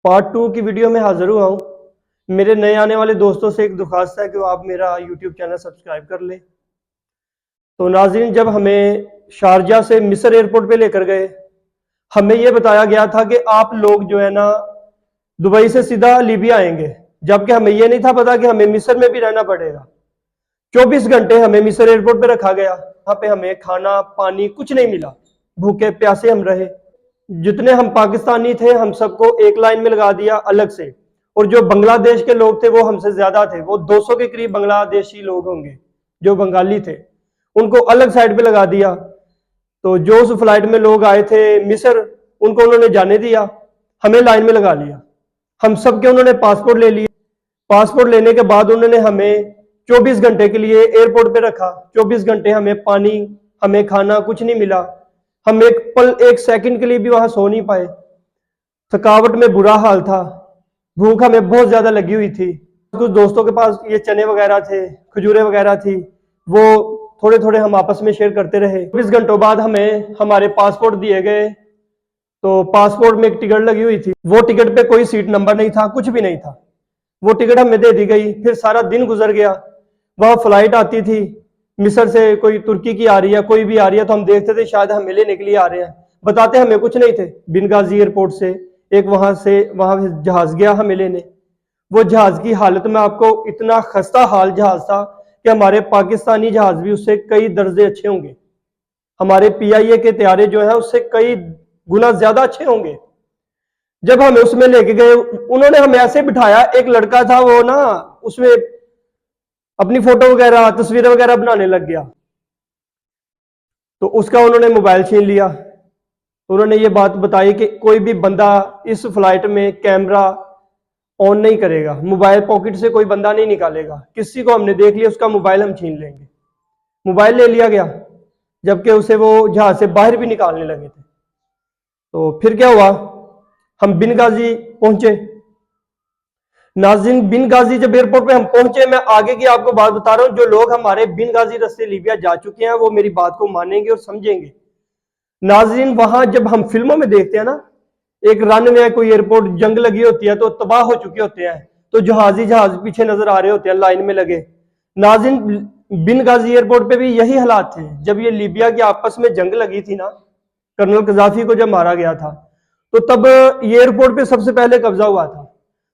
Part 2 की video में हाजिर हुआ हूँ। मेरे नए आने वाले दोस्तों से एक दरख्वास्त है कि वो आप मेरा यूट्यूब चैनल सब्सक्राइब कर लें। तो नाज़रीन, जब हमें शारजा से मिस्र एयरपोर्ट पे लेकर गए, हमें ये बताया गया था कि आप लोग जो है ना दुबई से सीधा लीबिया आएंगे, जबकि हमें ये नहीं था पता कि हमें मिस्र में भी रहना पड़ेगा। 24 घंटे हमें मिस्र एयरपोर्ट पे रखा गया। वहाँ पे हमें खाना पानी कुछ नहीं मिला, भूखे प्यासे हम रहे। जितने हम पाकिस्तानी थे हम सबको एक लाइन में लगा दिया अलग से, और जो बांग्लादेश के लोग थे वो हमसे ज्यादा थे, वो 200 के करीब बांग्लादेशी लोग होंगे जो बंगाली थे, उनको अलग साइड पे लगा दिया। तो जो उस फ्लाइट में लोग आए थे मिस्र, उनको उन्होंने जाने दिया, हमें लाइन में लगा लिया। हम सबके उन्होंने पासपोर्ट ले लिए। पासपोर्ट लेने के बाद उन्होंने हमें 24 घंटे के लिए एयरपोर्ट पे रखा। 24 घंटे हमें पानी, हमें खाना कुछ नहीं मिला। हम एक पल, एक सेकंड के लिए भी वहां सो नहीं पाए। थकावट में बुरा हाल था, भूख हमें बहुत ज्यादा लगी हुई थी। कुछ दोस्तों के पास ये चने वगैरह थे, खजूरें वगैरह थी, वो थोड़े थोड़े हम आपस में शेयर करते रहे। 24 घंटों बाद हमें हमारे पासपोर्ट दिए गए। तो पासपोर्ट में एक टिकट लगी हुई थी, वो टिकट पे कोई सीट नंबर नहीं था, कुछ भी नहीं था। वो टिकट हमें दे दी गई। फिर सारा दिन गुजर गया। वहां फ्लाइट आती थी मिस्र से, कोई तुर्की की आ रही है, कोई भी आ रही है, तो हम देखते थे शायद हम लेने के लिए आ रहे हैं, बताते हमें कुछ नहीं थे। बिनगाजी एयरपोर्ट से एक वहां जहाज गया हमें लेने। वो जहाज की हालत में आपको, इतना खस्ता हाल जहाज था कि हमारे पाकिस्तानी जहाज भी उससे कई दर्जे अच्छे होंगे। हमारे PIA के तैयारे जो है उससे कई गुना ज्यादा अच्छे होंगे। जब हमें उसमें लेके गए, उन्होंने हमें ऐसे बिठाया, एक लड़का था वो ना उसमें अपनी फोटो वगैरह तस्वीरें वगैरह बनाने लग गया, तो उसका उन्होंने मोबाइल छीन लिया। तो उन्होंने ये बात बताई कि कोई भी बंदा इस फ्लाइट में कैमरा ऑन नहीं करेगा, मोबाइल पॉकेट से कोई बंदा नहीं निकालेगा। किसी को हमने देख लिया उसका मोबाइल हम छीन लेंगे। मोबाइल ले लिया गया, जबकि उसे वो जहाज से बाहर भी निकालने लगे थे। तो फिर क्या हुआ, हम बिनगाजी पहुंचे। नाज़रीन, बिनगाजी जब एयरपोर्ट पे हम पहुंचे, मैं आगे की आपको बात बता रहा हूं, जो लोग हमारे बिनगाजी रास्ते लीबिया जा चुके हैं वो मेरी बात को मानेंगे और समझेंगे। नाज़रीन, वहां जब हम फिल्मों में देखते हैं ना, एक रनवे, कोई एयरपोर्ट जंग लगी होती है तो तबाह हो चुके होते हैं, तो जहाज पीछे नजर आ रहे होते हैं लाइन में लगे। नाज़रीन, बिनगाजी एयरपोर्ट पे भी यही हालात थे। जब ये लीबिया की आपस में जंग लगी थी ना, कर्नल कजाफी को जब मारा गया था, तो तब ये एयरपोर्ट पे सबसे पहले कब्जा हुआ था।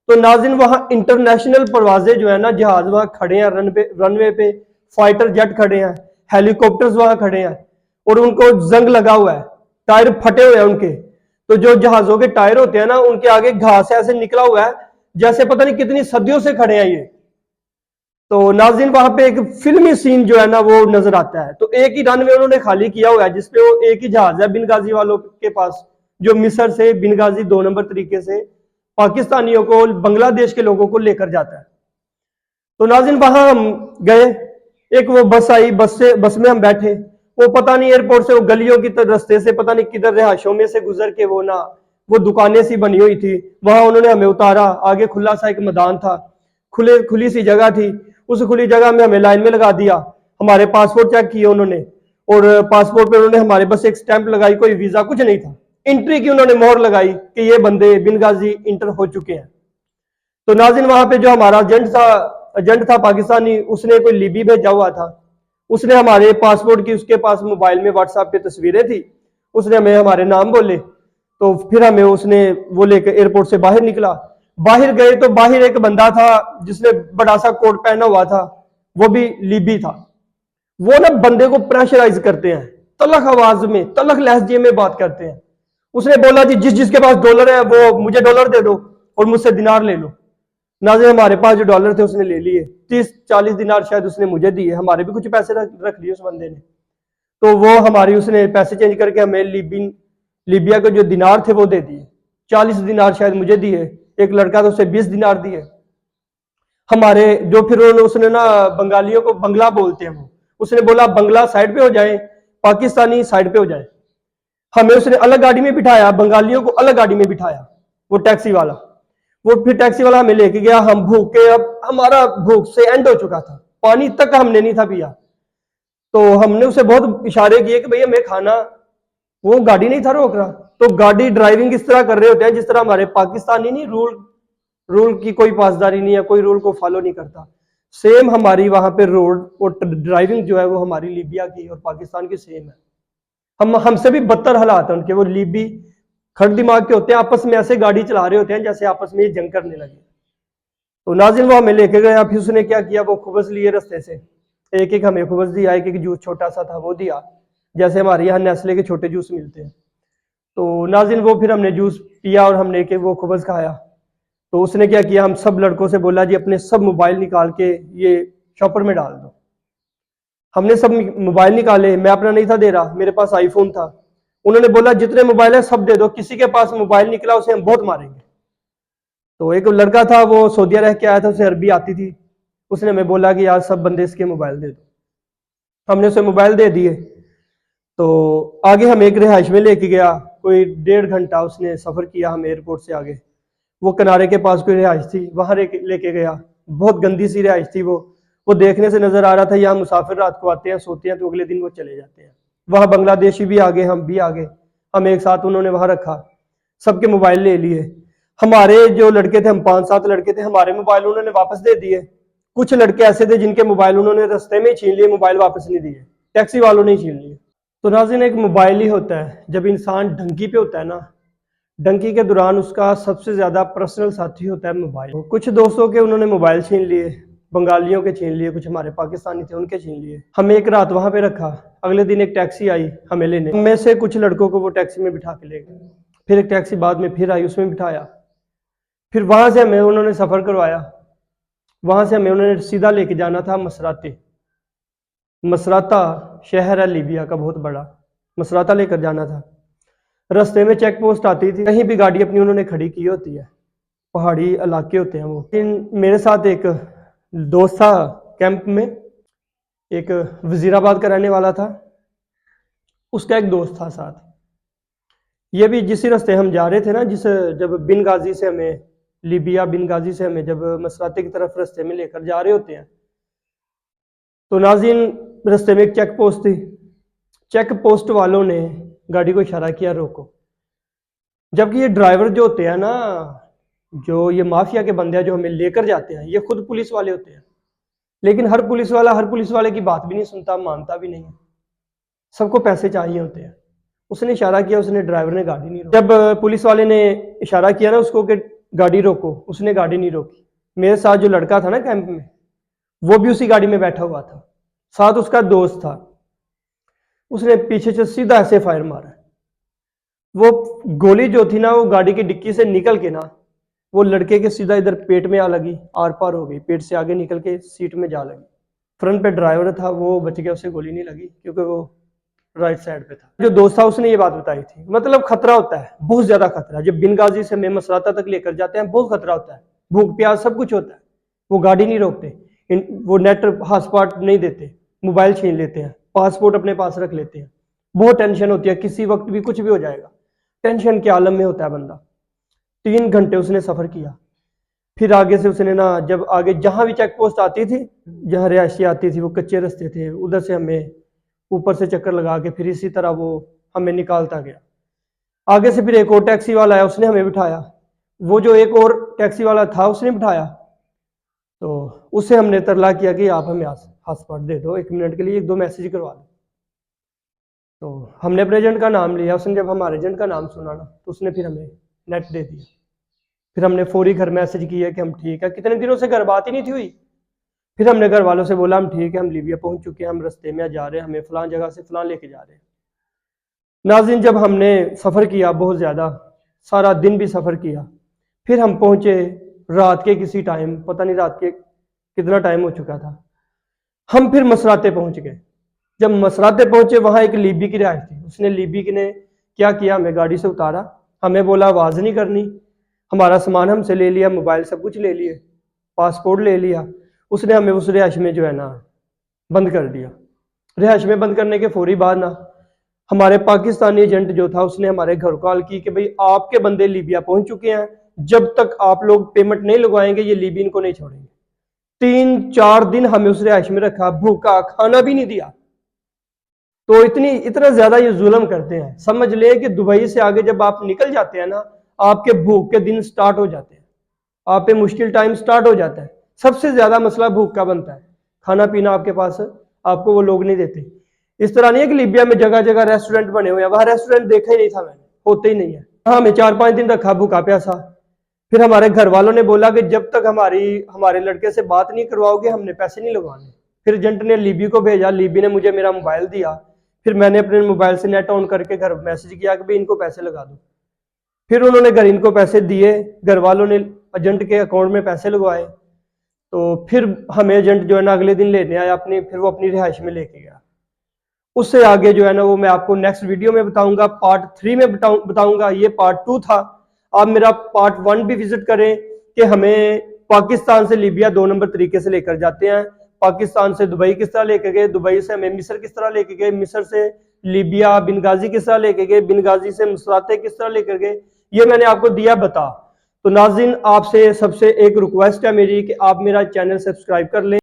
तो नाज़रीन, वहां इंटरनेशनल परवाजें जो है ना, जहाज वहां खड़े हैं, रनवे पे फाइटर जेट खड़े हैं, हेलीकॉप्टर्स वहां खड़े हैं, और उनको जंग लगा हुआ है, टायर फटे हुए हैं उनके। तो जो जहाजों के टायर होते हैं ना, उनके आगे घास ऐसे निकला हुआ है जैसे पता नहीं कितनी सदियों से खड़े हैं ये। तो नाज़रीन, वहां पे एक फिल्मी सीन जो है ना वो नजर आता है। तो एक ही रनवे उन्होंने खाली किया हुआ है जिसपे वो एक ही जहाज है बिनगाजी वालों के पास, जो मिस्र से बिनगाजी 2 नंबर तरीके से पाकिस्तानियों को, बांग्लादेश के लोगों को लेकर जाता है। तो नाज़रीन, वहां हम गए, एक वो बस आई, बस में हम बैठे। वो पता नहीं एयरपोर्ट से, वो गलियों की रास्ते से पता नहीं किधर रिहायशों में से गुजर के वो दुकानें सी बनी हुई थी, वहां उन्होंने हमें उतारा। आगे खुला सा एक मैदान था, खुली सी जगह थी। उस खुली जगह में हमें लाइन में लगा दिया। हमारे पासपोर्ट चेक किए उन्होंने, और पासपोर्ट पे उन्होंने हमारे बस एक स्टैंप लगाई, कोई वीजा कुछ नहीं था। एंट्री की उन्होंने मोहर लगाई कि ये बंदे बिनगाजी इंटर हो चुके हैं। तो नाज़रीन, वहां पे जो हमारा एजेंट था पाकिस्तानी, उसने कोई लीबी भेजा हुआ था। उसने हमारे पासपोर्ट की, उसके पास मोबाइल में व्हाट्सएप पे तस्वीरें थी, उसने हमें हमारे नाम बोले। तो फिर हमें उसने वो लेकर एयरपोर्ट से बाहर निकला। बाहर गए तो बाहर एक बंदा था जिसने बड़ा सा कोट पहना हुआ था, वो भी लीबी था। वो ना बंदे को प्रेशराइज करते हैं, तलख आवाज में, तलख लहजे में बात करते हैं। उसने बोला जी, जिसके पास डॉलर है वो मुझे डॉलर दे दो और मुझसे दिनार ले लो। नाज़रीन, हमारे पास जो डॉलर थे उसने ले लिए, 30-40 दिनार शायद उसने मुझे दिए, हमारे भी कुछ पैसे रख लिए उस बंदे ने। तो वो हमारी, उसने पैसे चेंज करके हमें लीबिया के जो दिनार थे वो दे दिए। 40 दिनार शायद मुझे दिए, एक लड़का था उसे 20 दिनार दिए। हमारे जो फिर उसने ना, बंगालियों को बंगला बोलते हैं वो, उसने बोला बंगला साइड पे हो जाए, पाकिस्तानी साइड पे हो जाए। हमें उसने अलग गाड़ी में बिठाया, बंगालियों को अलग गाड़ी में बिठाया, वो टैक्सी वाला। वो फिर टैक्सी वाला हमें लेके गया। हम भूखे, अब हमारा भूख से एंड हो चुका था, पानी तक हमने नहीं था पिया। तो हमने उसे बहुत इशारे किए कि भैया हमें खाना वो गाड़ी नहीं था रोक रहा। तो गाड़ी ड्राइविंग इस तरह कर रहे होते हैं जिस तरह हमारे पाकिस्तानी नहीं, रूल रूल की कोई पासदारी नहीं है, कोई रूल को फॉलो नहीं करता। सेम हमारी वहां पे रोड और ड्राइविंग जो है वो हमारी लीबिया की और पाकिस्तान की सेम है। हम हमसे भी बदतर हालात है उनके। वो लीबी खड़ दिमाग के होते हैं, आपस में ऐसे गाड़ी चला रहे होते हैं जैसे आपस में जंग करने लगे। तो नाजिन वो हमें लेके गया। फिर उसने क्या किया, वो खुबस लिए रास्ते से, एक एक हमें खुबस दिया, एक एक जूस छोटा सा था वो दिया, जैसे हमारे यहाँ नेस्ले के छोटे जूस मिलते हैं। तो नाजिन वो फिर हमने जूस पिया और हमने के वो खुबस खाया। तो उसने क्या किया, हम सब लड़कों से बोला जी अपने सब मोबाइल निकाल के ये शॉपर में डाल दो। हमने सब मोबाइल निकाले, मैं अपना नहीं था दे रहा, मेरे पास आईफोन था। उन्होंने बोला जितने मोबाइल है सब दे दो, किसी के पास मोबाइल निकला उसे हम बहुत मारेंगे। तो एक लड़का था वो सऊदीया रह के आया था, उसे अरबी आती थी, उसने हमें बोला कि यार सब बंदे इसके मोबाइल दे दो। हमने उसे मोबाइल दे दिए। तो आगे हम एक रिहाइश में लेके गया, कोई 1.5 घंटा उसने सफर किया हम एयरपोर्ट से आगे। वो किनारे के पास कोई रिहाइश थी, वहां लेके गया। बहुत गंदी सी रिहाइश थी वो देखने से नजर आ रहा था यहाँ मुसाफिर रात को आते हैं सोते हैं तो अगले दिन वो चले जाते हैं। वहां बांग्लादेशी भी आगे, हम भी आगे, हम एक साथ उन्होंने वहां रखा, सबके मोबाइल ले लिए। हमारे जो लड़के थे, हम 5-7 लड़के थे, हमारे मोबाइल उन्होंने वापस दे दिए। कुछ लड़के ऐसे थे जिनके मोबाइल उन्होंने रास्ते में ही छीन लिए, मोबाइल वापस नहीं दिए, टैक्सी वालों ने ही छीन लिए। तो नाज़रीन एक मोबाइल ही होता है, जब इंसान डंकी पे होता है ना, डंकी के दौरान उसका सबसे ज्यादा पर्सनल साथी होता है मोबाइल। कुछ दोस्तों के उन्होंने मोबाइल छीन लिए, बंगालियों के छीन लिए, कुछ हमारे पाकिस्तानी थे उनके छीन लिए। हमें एक रात वहां पे रखा, अगले दिन एक टैक्सी आई हमें लेने, में से कुछ लड़कों को वो टैक्सी में बिठा के ले गए। फिर एक टैक्सी बाद में फिर आई, उसमें बिठाया। फिर वहां से हमें उन्होंने सफर करवाया। वहां से हमें उन्होंने सीधा लेके जाना था मसराते। मसराता शहर है लीबिया का बहुत बड़ा, मसराता लेकर जाना था। रास्ते में चेक पोस्ट आती थी, कहीं भी गाड़ी अपनी उन्होंने खड़ी की होती है, पहाड़ी इलाके होते हैं वो। लेकिन मेरे साथ एक दोस्त था कैंप में, एक वजीराबाद का रहने वाला था, उसका एक दोस्त था साथ। ये भी जिस रास्ते हम जा रहे थे ना, जब बिन गाजी से हमें लीबिया, बिन गाजी से हमें जब मसराते की तरफ रास्ते में लेकर जा रहे होते हैं, तो नाज़रीन रास्ते में एक चेक पोस्ट थी। चेक पोस्ट वालों ने गाड़ी को इशारा किया रोको, जबकि ये ड्राइवर जो होते हैं ना, जो ये माफिया के बंदे हैं जो हमें लेकर जाते हैं, ये खुद पुलिस वाले होते हैं। लेकिन हर पुलिस वाले की बात भी नहीं सुनता, मानता भी नहीं है, सबको पैसे चाहिए होते हैं। उसने इशारा किया, उसने ड्राइवर ने गाड़ी नहीं रोकी। जब पुलिस वाले ने इशारा किया ना उसको कि गाड़ी रोको, उसने गाड़ी नहीं रोकी। मेरे साथ जो लड़का था ना कैंप में, वो भी उसी गाड़ी में बैठा हुआ था, साथ उसका दोस्त था। उसने पीछे से सीधा ऐसे फायर मारा। वो गोली जो थी ना, वो गाड़ी की डिक्की से निकल के ना, वो लड़के के सीधा इधर पेट में आ लगी, आर पार हो गई, पेट से आगे निकल के सीट में जा लगी। फ्रंट पे ड्राइवर था, वो बच गया, उसे गोली नहीं लगी क्योंकि वो राइट साइड पे था। जो दोस्त था उसने ये बात बताई थी। मतलब खतरा होता है, बहुत ज्यादा खतरा। जब बिन गाजी से हमें मसराता तक लेकर जाते हैं, बहुत खतरा होता है, भूख प्यास सब कुछ होता है। वो गाड़ी नहीं रोकते, वो नेट हॉटस्पॉट नहीं देते, मोबाइल छीन लेते हैं, पासपोर्ट अपने पास रख लेते हैं। बहुत टेंशन होती है, किसी वक्त भी कुछ भी हो जाएगा, टेंशन के आलम में होता है बंदा। 3 घंटे उसने सफर किया। फिर आगे से उसने ना, जब आगे जहां भी चेक पोस्ट आती थी, जहां रिहायशी आती थी, वो कच्चे रास्ते थे, उधर से हमें ऊपर से चक्कर लगा के फिर इसी तरह वो हमें निकालता गया। आगे से फिर एक और टैक्सी वाला आया, उसने हमें बिठाया। वो जो एक और टैक्सी वाला था उसने बिठाया, तो उससे हमने तरला किया कि आप हमें हॉटस्पॉट दे दो 1 मिनट के लिए, 1-2 मैसेज करवा दो। तो हमने अपने एजेंट का नाम लिया। उसने जब हमारे एजेंट का नाम सुना ना, तो उसने फिर हमें नेट दे दिया। फिर हमने फौरी घर मैसेज किया कि हम ठीक है। कितने दिनों से घर बात ही नहीं थी हुई। फिर हमने घर वालों से बोला हम ठीक है, हम लीबिया पहुंच चुके हैं, हम रास्ते में जा रहे हैं, हमें फलां जगह से फलां लेके जा रहे हैं। नाज़रीन जब हमने सफ़र किया बहुत ज़्यादा, सारा दिन भी सफ़र किया, फिर हम पहुंचे रात के किसी टाइम, पता नहीं रात के कितना टाइम हो चुका था। हम फिर मसराते पहुंच गए। जब मसराते पहुंचे, वहां एक लीबी की रिहायश थी। उसने लीबी ने क्या किया, हमें गाड़ी से उतारा, हमें बोला आवाज़ नहीं करनी। हमारा सामान हमसे ले लिया, मोबाइल सब कुछ ले लिए, पासपोर्ट ले लिया। उसने हमें उस रिहायश में जो है ना बंद कर दिया। रिहायश में बंद करने के फौरी बाद ना, हमारे पाकिस्तानी एजेंट जो था उसने हमारे घर कॉल की कि भाई आपके बंदे लीबिया पहुंच चुके हैं, जब तक आप लोग पेमेंट नहीं लगवाएंगे ये लीबी इनको नहीं छोड़ेंगे। 3-4 दिन हमें उस रिहायश में रखा, भूखा, खाना भी नहीं दिया। तो इतना ज्यादा ये जुल्म करते हैं। समझ ले कि दुबई से आगे जब आप निकल जाते हैं ना, आपके भूख के दिन स्टार्ट हो जाते हैं, आप पे मुश्किल टाइम स्टार्ट हो जाता है। सबसे ज्यादा मसला भूख का बनता है, खाना पीना आपके पास आपको वो लोग नहीं देते। इस तरह नहीं है कि लीबिया में जगह जगह रेस्टोरेंट बने हुए हैं, वहां रेस्टोरेंट देखा ही नहीं था मैंने, होते ही नहीं है। हमें 4-5 दिन रखा भूखा प्यासा। फिर हमारे घर वालों ने बोला कि जब तक हमारे लड़के से बात नहीं करवाओगे हमने पैसे नहीं लगवाने। फिर एजेंट ने लीबी को भेजा, लीबी ने मुझे मेरा मोबाइल दिया, फिर मैंने अपने मोबाइल से नेट ऑन करके घर मैसेज किया कि भाई इनको पैसे लगा दो। फिर उन्होंने घर इनको पैसे दिए, घर वालों ने एजेंट के अकाउंट में पैसे लगवाए। तो फिर हमें एजेंट जो है ना अगले दिन लेने आया अपनी, फिर वो अपनी रिहाइश में लेके गया। उससे आगे जो है ना वो मैं आपको नेक्स्ट वीडियो में बताऊंगा, पार्ट 3 में बताऊंगा। ये पार्ट 2 था। आप मेरा पार्ट 1 भी विजिट करें कि हमें पाकिस्तान से लीबिया 2 नंबर तरीके से लेकर जाते हैं, पाकिस्तान से दुबई किस तरह लेके गए, दुबई से हमें मिस्र किस तरह लेके गए, मिस्र से लीबिया बिनगाजी किस तरह लेके गए, बिनगाजी से मुसराते किस तरह लेकर गए, ये मैंने आपको दिया बता। तो नाज़रीन, आपसे सबसे एक रिक्वेस्ट है मेरी कि आप मेरा चैनल सब्सक्राइब कर लें।